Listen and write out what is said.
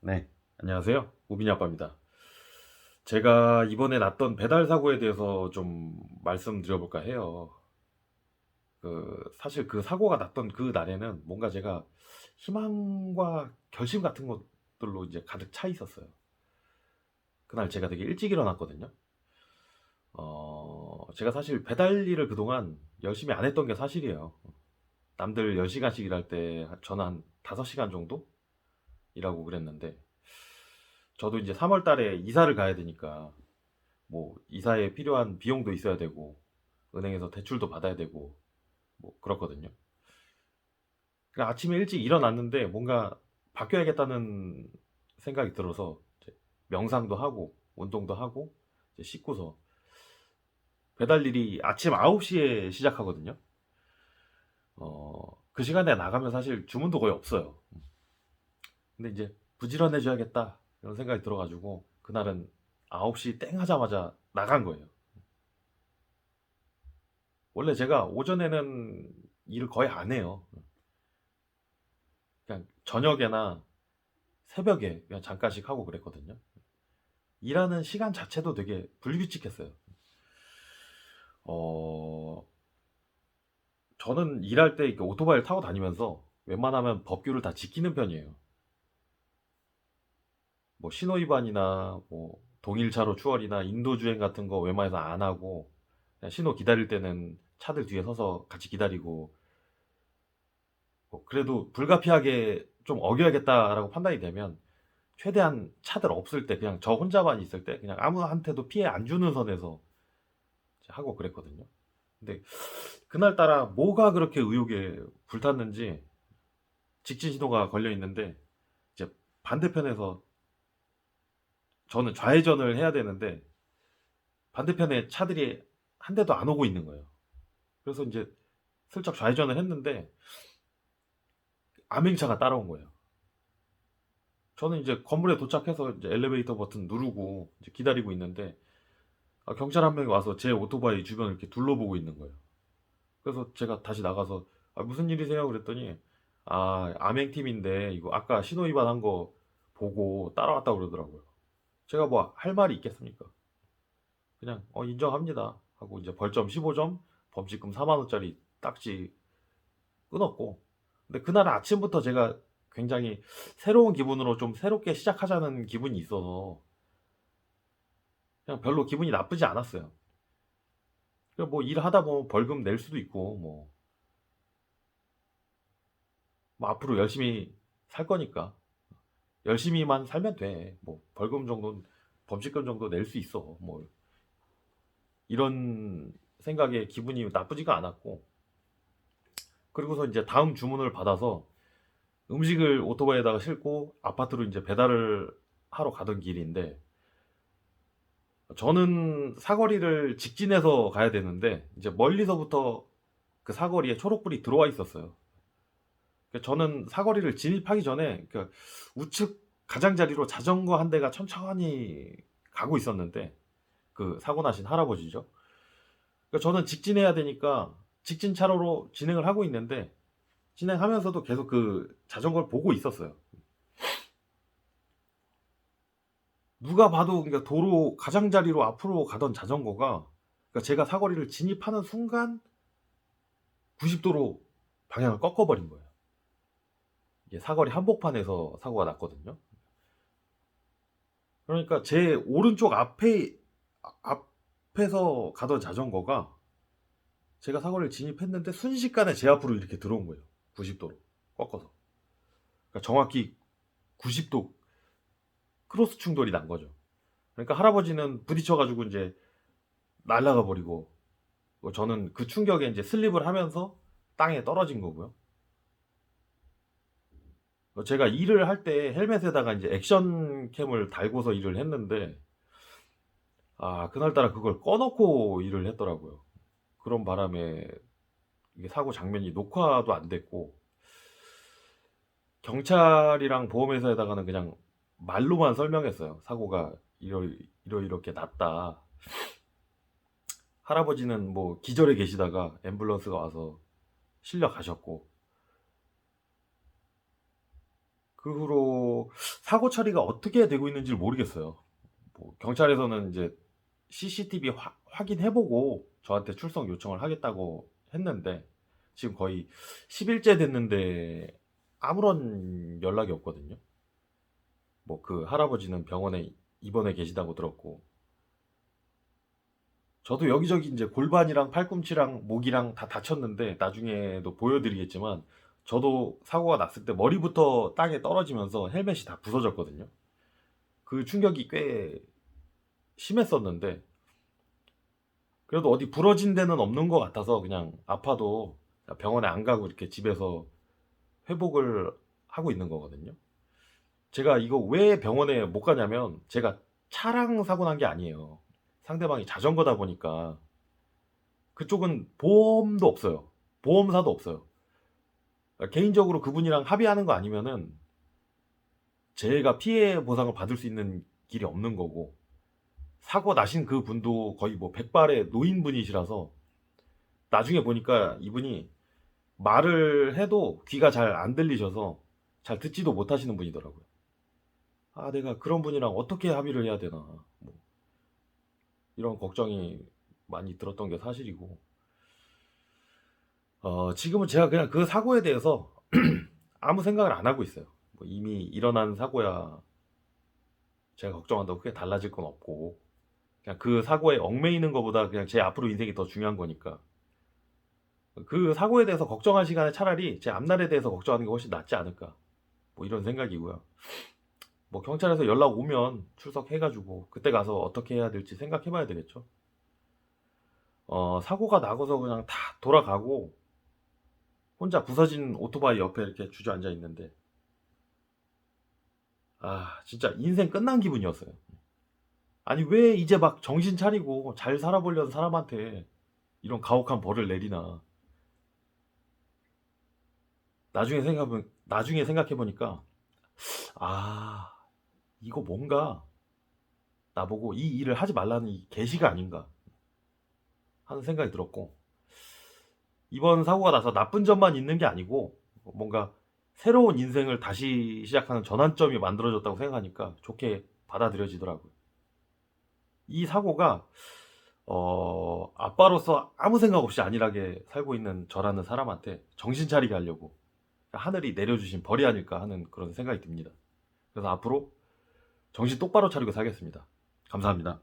네, 안녕하세요. 우빈이 아빠입니다. 제가 이번에 났던 배달 사고에 대해서 좀 말씀드려볼까 해요. 사실 그 사고가 났던 그 날에는 뭔가 제가 희망과 결심 같은 것들로 이제 가득 차 있었어요. 그날 제가 되게 일찍 일어났거든요. 제가 사실 배달 일을 그동안 열심히 안 했던 게 사실이에요. 남들 10시간씩 일할 때 저는 한 5시간 정도 일하고 그랬는데, 저도 이제 3월 달에 이사를 가야 되니까 뭐 이사에 필요한 비용도 있어야 되고 은행에서 대출도 받아야 되고 뭐 그렇거든요. 그러니까 아침에 일찍 일어났는데 뭔가 바뀌어야겠다는 생각이 들어서 이제 명상도 하고 운동도 하고 이제 씻고서 배달 일이 아침 9시에 시작하거든요. 그 시간에 나가면 사실 주문도 거의 없어요. 근데 이제 부지런해져야겠다 이런 생각이 들어가지고 그날은 9시 땡 하자마자 나간 거예요. 원래 제가 오전에는 일을 거의 안 해요. 그냥 저녁에나 새벽에 그냥 잠깐씩 하고 그랬거든요. 일하는 시간 자체도 되게 불규칙했어요. 어, 저는 일할 때 이렇게 오토바이를 타고 다니면서 웬만하면 법규를 다 지키는 편이에요. 뭐 신호위반이나 뭐 동일차로 추월이나 인도주행 같은 거 웬만해서 안 하고 그냥 신호 기다릴 때는 차들 뒤에 서서 같이 기다리고 뭐 그래도 불가피하게 좀 어겨야겠다라고 판단이 되면 최대한 차들 없을 때 그냥 저 혼자만 있을 때 그냥 아무한테도 피해 안 주는 선에서 하고 그랬거든요. 근데 그날따라 뭐가 그렇게 의욕에 불탔는지 직진 신호가 걸려 있는데 이제 반대편에서 저는 좌회전을 해야 되는데 반대편에 차들이 한 대도 안 오고 있는 거예요. 그래서 이제 슬쩍 좌회전을 했는데 암행차가 따라온 거예요. 저는 이제 건물에 도착해서 이제 엘리베이터 버튼 누르고 이제 기다리고 있는데 경찰 한 명이 와서 제 오토바이 주변을 이렇게 둘러보고 있는 거예요. 그래서 제가 다시 나가서 무슨 일이세요? 그랬더니 암행팀인데 이거 아까 신호 위반한 거 보고 따라왔다고 그러더라고요. 제가 뭐 할 말이 있겠습니까? 그냥 인정합니다 하고 이제 벌점 15점, 범칙금 4만 원짜리 딱지 끊었고, 근데 그날 아침부터 제가 굉장히 새로운 기분으로 좀 새롭게 시작하자는 기분이 있어서 그냥 별로 기분이 나쁘지 않았어요. 그뭐 일하다 보면 벌금 낼 수도 있고 뭐 앞으로 열심히 살 거니까 열심히만 살면 돼. 뭐 벌금 정도는 범칙금 정도 낼 수 있어. 뭐 이런 생각에 기분이 나쁘지가 않았고, 그리고서 이제 다음 주문을 받아서 음식을 오토바이에다가 싣고 아파트로 이제 배달을 하러 가던 길인데, 저는 사거리를 직진해서 가야 되는데 이제 멀리서부터 그 사거리에 초록불이 들어와 있었어요. 저는 사거리를 진입하기 전에 그 우측 가장자리로 자전거 한 대가 천천히 가고 있었는데, 그 사고 나신 할아버지죠. 저는 직진해야 되니까 직진 차로로 진행을 하고 있는데 진행하면서도 계속 그 자전거를 보고 있었어요. 누가 봐도 그러니까 도로 가장자리로 앞으로 가던 자전거가, 그러니까 제가 사거리를 진입하는 순간 90도로 방향을 꺾어버린 거예요. 이게 사거리 한복판에서 사고가 났거든요. 그러니까 제 오른쪽 앞에서 가던 자전거가 제가 사거리를 진입했는데 순식간에 제 앞으로 이렇게 들어온 거예요. 90도로 꺾어서. 그러니까 정확히 90도 크로스 충돌이 난 거죠. 그러니까 할아버지는 부딪혀가지고 이제 날아가 버리고, 저는 그 충격에 이제 슬립을 하면서 땅에 떨어진 거고요. 제가 일을 할 때 헬멧에다가 이제 액션 캠을 달고서 일을 했는데, 그날따라 그걸 꺼놓고 일을 했더라고요. 그런 바람에 이게 사고 장면이 녹화도 안 됐고, 경찰이랑 보험회사에다가는 그냥 말로만 설명했어요. 사고가 이렇게 났다. 할아버지는 뭐 기절해 계시다가 앰뷸런스가 와서 실려 가셨고, 그 후로 뭐 사고 처리가 어떻게 되고 있는지를 모르겠어요. 뭐 경찰에서는 이제 CCTV 확인해보고 저한테 출석 요청을 하겠다고 했는데 지금 거의 10일째 됐는데 아무런 연락이 없거든요. 뭐 그 할아버지는 병원에 입원해 계시다고 들었고 저도 여기저기 이제 골반이랑 팔꿈치랑 목이랑 다 다쳤는데 나중에도 보여드리겠지만 저도 사고가 났을 때 머리부터 땅에 떨어지면서 헬멧이 다 부서졌거든요. 그 충격이 꽤 심했었는데 그래도 어디 부러진 데는 없는 것 같아서 그냥 아파도 병원에 안 가고 이렇게 집에서 회복을 하고 있는 거거든요. 제가 이거 왜 병원에 못 가냐면 제가 차량 사고 난 게 아니에요. 상대방이 자전거다 보니까 그쪽은 보험도 없어요. 보험사도 없어요. 개인적으로 그분이랑 합의하는 거 아니면은 제가 피해 보상을 받을 수 있는 길이 없는 거고 사고 나신 그 분도 거의 뭐 백발의 노인분이시라서 나중에 보니까 이분이 말을 해도 귀가 잘 안 들리셔서 잘 듣지도 못하시는 분이더라고요. 아, 내가 그런 분이랑 어떻게 합의를 해야 되나. 뭐 이런 걱정이 많이 들었던 게 사실이고. 지금은 제가 그냥 그 사고에 대해서 아무 생각을 안 하고 있어요. 뭐 이미 일어난 사고야 제가 걱정한다고 크게 달라질 건 없고, 그냥 그 사고에 얽매이는 것보다 그냥 제 앞으로 인생이 더 중요한 거니까. 그 사고에 대해서 걱정할 시간에 차라리 제 앞날에 대해서 걱정하는 게 훨씬 낫지 않을까. 뭐 이런 생각이고요. 뭐 경찰에서 연락 오면 출석해가지고 그때 가서 어떻게 해야 될지 생각해봐야 되겠죠. 사고가 나고서 그냥 다 돌아가고 혼자 부서진 오토바이 옆에 이렇게 주저앉아 있는데 아 진짜 인생 끝난 기분이었어요. 아니 왜 이제 막 정신 차리고 잘 살아보려는 사람한테 이런 가혹한 벌을 내리나. 나중에 생각해보니까 아 이거 뭔가 나보고 이 일을 하지 말라는 이 계시가 아닌가 하는 생각이 들었고, 이번 사고가 나서 나쁜 점만 있는 게 아니고 뭔가 새로운 인생을 다시 시작하는 전환점이 만들어졌다고 생각하니까 좋게 받아들여지더라고요. 이 사고가 아빠로서 아무 생각 없이 안일하게 살고 있는 저라는 사람한테 정신 차리게 하려고 하늘이 내려주신 벌이 아닐까 하는 그런 생각이 듭니다. 그래서 앞으로 정신 똑바로 차리고 살겠습니다. 감사합니다.